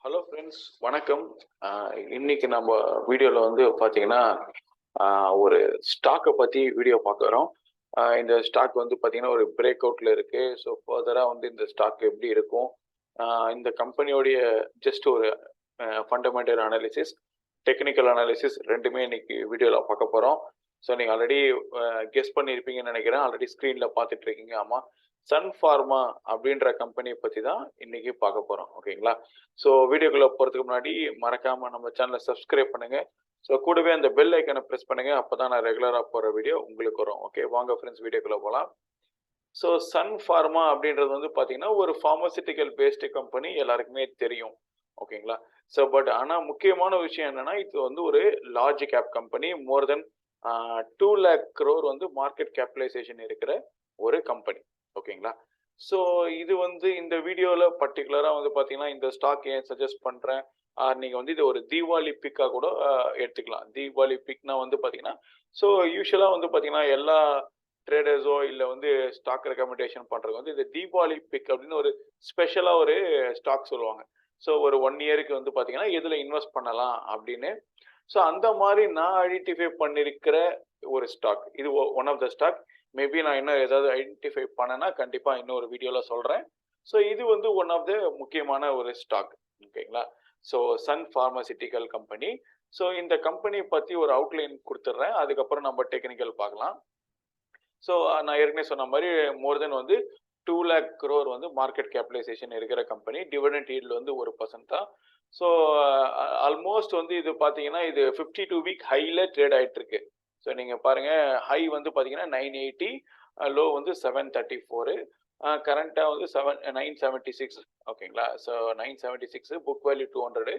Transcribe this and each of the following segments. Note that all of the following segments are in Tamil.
ஹலோ ஃப்ரெண்ட்ஸ், வணக்கம். இன்னைக்கு நம்ம வீடியோவில் வந்து பார்த்தீங்கன்னா ஒரு ஸ்டாக்கை பற்றி வீடியோ பார்க்குறோம். இந்த ஸ்டாக் வந்து பார்த்தீங்கன்னா ஒரு பிரேக் அவுட்டில் இருக்குது. ஸோ ஃபர்தராக வந்து இந்த ஸ்டாக் எப்படி இருக்கும், இந்த கம்பெனியோடைய ஜஸ்ட் ஒரு ஃபண்டமெண்டல் அனாலிசிஸ், டெக்னிக்கல் அனாலிசிஸ் ரெண்டுமே இன்னைக்கு வீடியோவில் பார்க்க போகிறோம். ஸோ நீங்கள் ஆல்ரெடி கெஸ் பண்ணியிருப்பீங்கன்னு நினைக்கிறேன். ஆல்ரெடி ஸ்க்ரீனில் பார்த்துட்டு இருக்கீங்க. ஆமாம், சன்ஃபார்மா அப்படின்ற கம்பெனியை பற்றி தான் இன்னைக்கு பார்க்க போகிறோம். ஓகேங்களா? ஸோ வீடியோக்குள்ளே போகிறதுக்கு முன்னாடி மறக்காமல் நம்ம சேனலை சப்ஸ்கிரைப் பண்ணுங்கள். ஸோ கூடவே அந்த பெல் ஐக்கனை ப்ரெஸ் பண்ணுங்கள். அப்போ தான் நான் ரெகுலராக போகிற வீடியோ உங்களுக்கு வரும். ஓகே, வாங்க ஃப்ரெண்ட்ஸ், வீடியோக்குள்ளே போகலாம். ஸோ சன்ஃபார்மா அப்படின்றது வந்து பார்த்தீங்கன்னா ஒரு ஃபார்மசிட்டிக்கல் பேஸ்டு கம்பெனி, எல்லாருக்குமே தெரியும். ஓகேங்களா? ஸோ பட் ஆனால் முக்கியமான விஷயம் என்னன்னா, இது வந்து ஒரு லார்ஜ் கேப் கம்பெனி. மோர் தென் 2 lakh crore வந்து மார்க்கெட் கேபிடலைசேஷன் இருக்கிற ஒரு கம்பெனி. ஓகேங்களா? ஸோ இது வந்து இந்த வீடியோவில் பர்டிகுலராக வந்து பார்த்தீங்கன்னா இந்த ஸ்டாக் ஏன் சஜஸ்ட் பண்ணுறேன், நீங்கள் வந்து இது ஒரு தீபாவளி பிக்காக கூட எடுத்துக்கலாம். தீபாவளி பிக்னா வந்து பார்த்தீங்கன்னா, ஸோ யூஸ்வலாக வந்து பார்த்தீங்கன்னா எல்லா ட்ரேடர்ஸோ இல்லை வந்து ஸ்டாக் ரெக்கமெண்டேஷன் பண்ணுறது வந்து இந்த தீபாவளி பிக் அப்படின்னு ஒரு ஸ்பெஷலாக ஒரு ஸ்டாக் சொல்லுவாங்க. ஸோ ஒரு 1 இயருக்கு வந்து பார்த்தீங்கன்னா எதில் இன்வெஸ்ட் பண்ணலாம் அப்படின்னு. ஸோ அந்த மாதிரி நான் ஐடென்டிஃபை பண்ணியிருக்கிற ஒரு ஸ்டாக் இது. One of the stock. Maybe நான் இன்னும் ஏதாவது ஐடென்டிஃபை பண்ணேன்னா கண்டிப்பாக இன்னொரு வீடியோவில் சொல்கிறேன். ஸோ இது வந்து ஒன் ஆஃப் த முக்கியமான ஒரு ஸ்டாக். ஓகேங்களா? So Sun pharmaceutical company. So இந்த கம்பெனி பற்றி ஒரு அவுட்லைன் கொடுத்துட்றேன், அதுக்கப்புறம் நம்ம டெக்னிக்கல் பார்க்கலாம். ஸோ நான் ஏற்கனவே சொன்ன மாதிரி மோர் தென் வந்து 2 lakh crore வந்து மார்க்கெட் கேபிடலைசேஷன் இருக்கிற கம்பெனி. டிவிடெண்ட் ஈல்டு வந்து 1% தான். ஸோ ஆல்மோஸ்ட் வந்து இது பார்த்தீங்கன்னா இது 52 வீக் ஹையில் ட்ரேட் ஆகிட்டு இருக்கு. ஸோ நீங்கள் பாருங்கள், ஹை வந்து பார்த்தீங்கன்னா 980, லோ வந்து 734, கரண்ட்டாக வந்து 976. ஓகேங்களா? So 976, book value 200.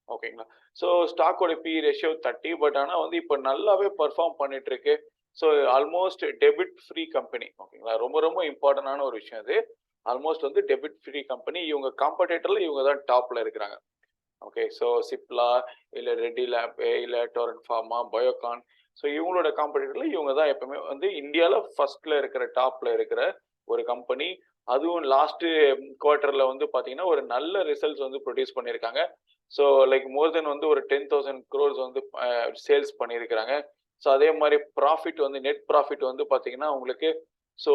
ஓகேங்களா? ஸோ ஸ்டாக்கோட பி ரேஷியோ 30. பட் ஆனால் வந்து இப்போ நல்லாவே பர்ஃபார்ம் பண்ணிட்டு இருக்கு. So almost debit free company. ஓகேங்களா? ரொம்ப ரொம்ப இம்பார்ட்டண்டான ஒரு விஷயம் அது. ஆல்மோஸ்ட் வந்து டெபிட் ஃப்ரீ கம்பெனி. இவங்க காம்படேட்டரில் இவங்க தான் டாப்பில் இருக்கிறாங்க. ஓகே, ஸோ சிப்லா இல்லை ரெட்டி லேப் இல்லை டோரண்ட் ஃபார்மா, பயோகான், ஸோ இவங்களோட காம்படிட்டரில் இவங்க தான் எப்பவுமே வந்து இந்தியாவில் ஃபர்ஸ்ட்ல இருக்கிற டாப்ல இருக்கிற ஒரு கம்பெனி. அதுவும் லாஸ்ட் குவார்ட்டர்ல வந்து பார்த்தீங்கன்னா ஒரு நல்ல ரிசல்ட்ஸ் வந்து ப்ரொடியூஸ் பண்ணியிருக்காங்க. ஸோ லைக் மோர் தென் வந்து ஒரு 10,000 crores வந்து சேல்ஸ் பண்ணியிருக்கிறாங்க. ஸோ அதே மாதிரி ப்ராஃபிட் வந்து நெட் ப்ராஃபிட் வந்து பார்த்தீங்கன்னா உங்களுக்கு ஸோ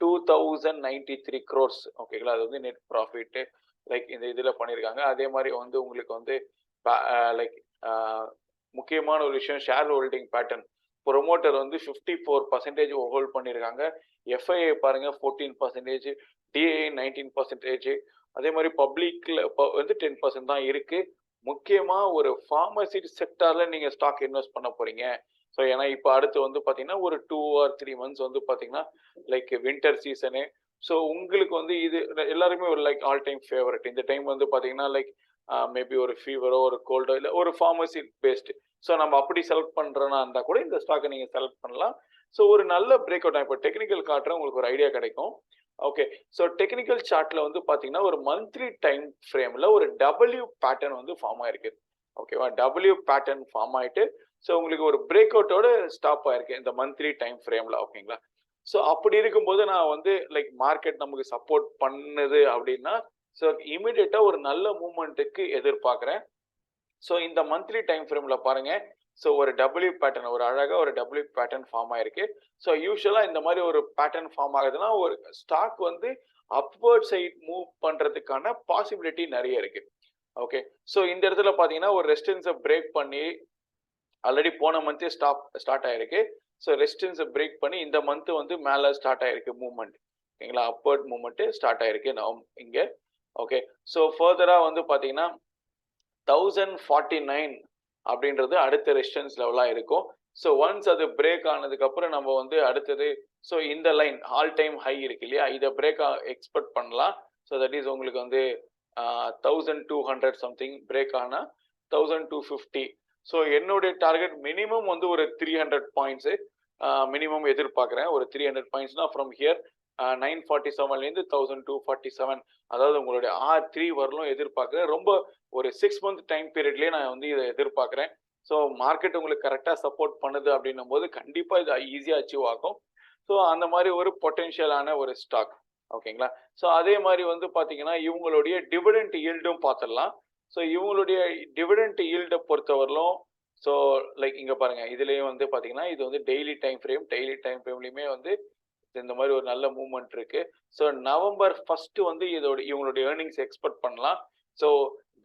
2093 crores. ஓகேங்களா? அது வந்து நெட் ப்ராஃபிட்டு லைக் இந்த இதில் பண்ணியிருக்காங்க. அதே மாதிரி வந்து உங்களுக்கு வந்து லைக் முக்கியமான ஒரு விஷயம், ஷேர் ஹோல்டிங் பேட்டர்ன். ப்ரொமோட்டர் வந்து 54% ஹோல்ட் பண்ணியிருக்காங்க. எஃப்ஐஐ பாருங்க 14%, டிஐ 19%. அதே மாதிரி பப்ளிக்ல வந்து 10% தான் இருக்கு. முக்கியமாக ஒரு ஃபார்மசி செக்டாரில் நீங்கள் ஸ்டாக் இன்வெஸ்ட் பண்ண போறீங்க. ஸோ ஏன்னா இப்போ அடுத்து வந்து பார்த்தீங்கன்னா ஒரு 2 or 3 months வந்து பார்த்தீங்கன்னா லைக் வின்டர் சீசனு. ஸோ உங்களுக்கு வந்து இது எல்லாருமே ஒரு லைக் ஆல் டைம் ஃபேவரட். இந்த டைம் வந்து பார்த்தீங்கன்னா லைக் மேபி ஒரு ஃபீவரோ ஒரு கோல்டோ இல்லை ஒரு ஃபார்மசி பேஸ்டு. ஸோ நம்ம அப்படி செலக்ட் பண்ணுறோன்னா இருந்தால் கூட இந்த ஸ்டாக்கை நீங்கள் செலக்ட் பண்ணலாம். ஸோ ஒரு நல்ல பிரேக் அவுட். இப்போ டெக்னிக்கல் காட்டுறேன், உங்களுக்கு ஒரு ஐடியா கிடைக்கும். ஓகே, ஸோ டெக்னிக்கல் சார்ட்ல வந்து பார்த்தீங்கன்னா ஒரு மந்த்லி டைம் ஃப்ரேமில் ஒரு டபிள்யூ பேட்டர்ன் வந்து ஃபார்ம் ஆயிருக்கு. ஓகேவா? டபிள்யூ பேட்டர்ன் ஃபார்ம் ஆயிட்டு ஸோ உங்களுக்கு ஒரு பிரேக் அவுட்டோட ஸ்டாப் ஆயிருக்கு இந்த மந்த்லி டைம் ஃப்ரேம்ல. ஓகேங்களா? ஸோ அப்படி இருக்கும்போது நான் வந்து லைக் மார்க்கெட் நமக்கு சப்போர்ட் பண்ணுது அப்படின்னா ஸோ இமீடியட்டா ஒரு நல்ல மூவ்மெண்ட்டுக்கு எதிர்பார்க்குறேன். ஸோ இந்த மந்த்லி டைம் ஃப்ரேம்ல பாருங்க, ஸோ ஒரு டபிள்யூ பேட்டர்ன், ஒரு அழகா ஒரு டபிள்யூ பேட்டர்ன் ஃபார்ம் ஆயிருக்கு. ஸோ யூஸ்வலா இந்த மாதிரி ஒரு பேட்டர்ன் ஃபார்ம் ஆகுதுன்னா ஒரு ஸ்டாக் வந்து அப்வர்ட் சைட் மூவ் பண்றதுக்கான பாசிபிலிட்டி நிறைய இருக்கு. ஓகே, ஸோ இந்த இடத்துல பாத்தீங்கன்னா ஒரு ரெசிஸ்டன்ஸை பிரேக் பண்ணி ஆல்ரெடி போன மந்தே ஸ்டார்ட் ஆயிருக்கு. ஸோ ரெசிஸ்டன்ஸை பிரேக் பண்ணி இந்த மந்த் வந்து மேலே ஸ்டார்ட் ஆயிருக்கு மூவ்மெண்ட். ஓகேங்களா? அப்வர்ட் மூவ்மெண்ட் ஸ்டார்ட் ஆயிருக்கு இங்கே. ஓகே, ஸோ ஃபர்தராக வந்து பார்த்தீங்கன்னா 1049 அப்படின்றது அடுத்த ரெசிஸ்டன்ஸ் லெவலாக இருக்கும். ஸோ ஒன்ஸ் அது பிரேக் ஆனதுக்கு அப்புறம் நம்ம வந்து அடுத்தது ஸோ இந்த லைன் ஆல் டைம் ஹை இருக்கு இல்லையா, இதை பிரேக் எக்ஸ்பெக்ட் பண்ணலாம். ஸோ தட் இஸ் உங்களுக்கு வந்து 1200 சம்திங் பிரேக் ஆனால் 1250. ஸோ என்னுடைய டார்கெட் மினிமம் வந்து ஒரு 300 பாயிண்ட்ஸு மினிமம் எதிர்பார்க்குறேன். ஒரு 300 பாயிண்ட்ஸ்னா ஃப்ரம் ஹியர் 947லேருந்து 1247, அதாவது உங்களுடைய R3 வரலும் எதிர்பார்க்குறேன். ரொம்ப ஒரு 6 month டைம் பீரியட்லேயே நான் வந்து இதை எதிர்பார்க்குறேன். ஸோ மார்க்கெட் உங்களுக்கு கரெக்டாக சப்போர்ட் பண்ணுது அப்படின்னும் போது கண்டிப்பாக இது ஈஸியாக அச்சீவ் ஆகும். ஸோ அந்த மாதிரி ஒரு பொட்டென்ஷியலான ஒரு ஸ்டாக். ஓகேங்களா? ஸோ அதே மாதிரி வந்து பார்த்தீங்கன்னா இவங்களுடைய டிவிடெண்ட் ஈல்டும் பார்த்துடலாம். ஸோ இவங்களுடைய டிவிடெண்ட் ஈல்டை பொறுத்தவரையிலும் ஸோ லைக் இங்கே பாருங்க இதுலேயும் வந்து பார்த்தீங்கன்னா இது வந்து டெய்லி டைம் ஃப்ரேம்லையுமே வந்து இந்த மாதிரி ஒரு நல்ல மூவ்மெண்ட் இருக்கு. ஸோ நவம்பர் 1 வந்து இவங்களுடைய ஏர்னிங்ஸ் எக்ஸ்பெக்ட் பண்ணலாம். ஸோ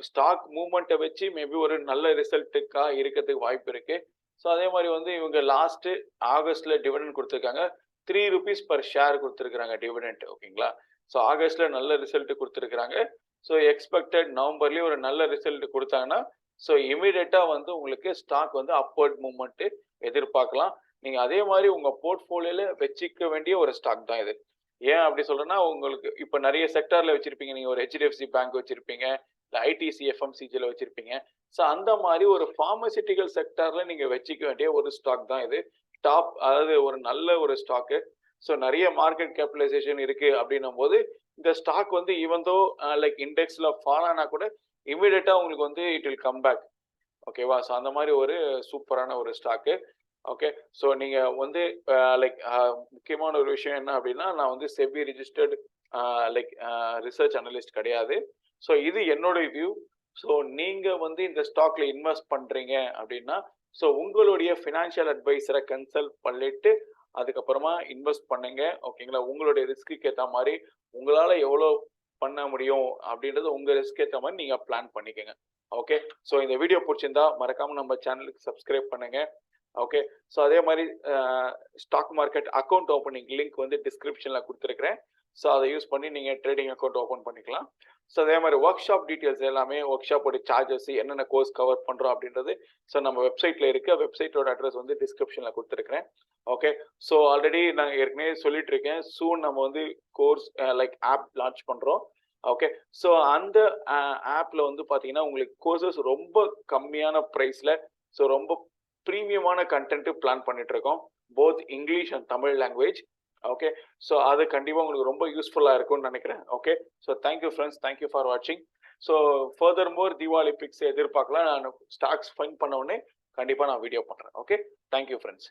ஸ்டாக் மூவ்மெண்ட்டை வச்சு மேபி ஒரு நல்ல ரிசல்ட்டுக்காக இருக்கிறதுக்கு வாய்ப்பு இருக்கு. ஸோ அதே மாதிரி வந்து இவங்க லாஸ்ட் ஆகஸ்ட்ல டிவிடெண்ட் கொடுத்துருக்காங்க. ₹3 பர் ஷேர் கொடுத்துருக்காங்க டிவிடெண்ட். ஓகேங்களா? ஸோ ஆகஸ்ட்ல நல்ல ரிசல்ட் கொடுத்துருக்காங்க. ஸோ எக்ஸ்பெக்டட் நவம்பர்லேயும் ஒரு நல்ல ரிசல்ட் கொடுத்தாங்கன்னா ஸோ இமீடியட்டா வந்து உங்களுக்கு ஸ்டாக் வந்து அப்வர்ட் மூவ்மெண்ட் எதிர்பார்க்கலாம். நீங்க அதே மாதிரி உங்க போர்ட்ஃபோலியோல வச்சுக்க வேண்டிய ஒரு ஸ்டாக் தான் இது. ஏன் அப்படி சொல்றேன்னா உங்களுக்கு இப்போ நிறைய செக்டார்ல வச்சிருப்பீங்க. நீங்க ஒரு HDFC பேங்க் வச்சிருப்பீங்க, இல்லை ITC FMCGல வச்சிருப்பீங்க. ஸோ அந்த மாதிரி ஒரு ஃபார்மசிட்டிக்கல் செக்டார்ல நீங்க வச்சுக்க வேண்டிய ஒரு ஸ்டாக் தான் இது. டாப் அதாவது ஒரு நல்ல ஒரு ஸ்டாக்கு. ஸோ நிறைய மார்க்கெட் கேபிடலைசேஷன் இருக்கு அப்படின்னும் போது இந்த ஸ்டாக் வந்து ஈவன் தோ லைக் இண்டெக்ஸ்ல ஃபால் ஆனா கூட இமீடியட்டா உங்களுக்கு வந்து இட் வில் கம் பேக். ஓகேவா? ஸோ அந்த மாதிரி ஒரு சூப்பரான ஒரு ஸ்டாக்கு. ஓகே. ஸோ நீங்க வந்து லைக் முக்கியமான ஒரு விஷயம் என்ன அப்படின்னா நான் வந்து SEBI registered like research analyst கிடையாது. ஸோ இது என்னோட வியூ. ஸோ நீங்க வந்து இந்த ஸ்டாக்ல இன்வெஸ்ட் பண்றீங்க அப்படின்னா ஸோ உங்களுடைய ஃபினான்ஷியல் அட்வைசரை கன்சல்ட் பண்ணிட்டு அதுக்கப்புறமா இன்வெஸ்ட் பண்ணுங்க. ஓகேங்களா? உங்களுடைய ரிஸ்க்கு ஏற்ற மாதிரி உங்களால எவ்வளோ பண்ண முடியும் அப்படின்றது உங்க ரிஸ்க் ஏற்ற மாதிரி நீங்க பிளான் பண்ணிக்கோங்க. ஓகே. ஸோ இந்த வீடியோ பிடிச்சிருந்தா மறக்காம நம்ம சேனலுக்கு சப்ஸ்கிரைப் பண்ணுங்க. ஓகே. ஸோ அதே மாதிரி stock market account opening link வந்து டிஸ்கிரிப்ஷன்ல கொடுத்துருக்கிறேன். ஸோ அதை யூஸ் பண்ணி நீங்க ட்ரேடிங் அக்கௌண்ட் ஓப்பன் பண்ணிக்கலாம். ஸோ அதே மாதிரி ஒர்க் ஷாப் டீட்டெயில்ஸ் எல்லாமே ஒர்க் ஷாப்போட சார்ஜஸ் என்னென்ன கோர்ஸ் கவர் பண்றோம் அப்படின்றது ஸோ நம்ம வெப்சைட்ல இருக்கு. வெப்சைட்டோட அட்ரஸ் வந்து டிஸ்கிரிப்ஷன்ல கொடுத்துருக்கிறேன். ஓகே. ஸோ ஆல்ரெடி நான் ஏற்கனவே சொல்லிட்டு இருக்கேன். சூன் நம்ம வந்து கோர்ஸ் லைக் ஆப் லான்ச் பண்றோம். ஓகே. ஸோ அந்த ஆப்ல வந்து பாத்தீங்கன்னா உங்களுக்கு கோர்சஸ் ரொம்ப கம்மியான ப்ரைஸ்ல ஸோ ரொம்ப ப்ரீமியமான கண்டென்ட் பிளான் பண்ணிட்டு இருக்கோம். Both English and Tamil language. Okay. So அது கண்டிப்பாக உங்களுக்கு ரொம்ப யூஸ்ஃபுல்லாக இருக்கும்னு நினைக்கிறேன். Okay. So thank you friends, thank you for வாட்சிங். So further more Deepavali pics எதிர்பார்க்கலாம். நான் ஸ்டாக்ஸ் ஃபைன் பண்ண உடனே கண்டிப்பாக நான் வீடியோ பண்ணுறேன். ஓகே. Thank you friends.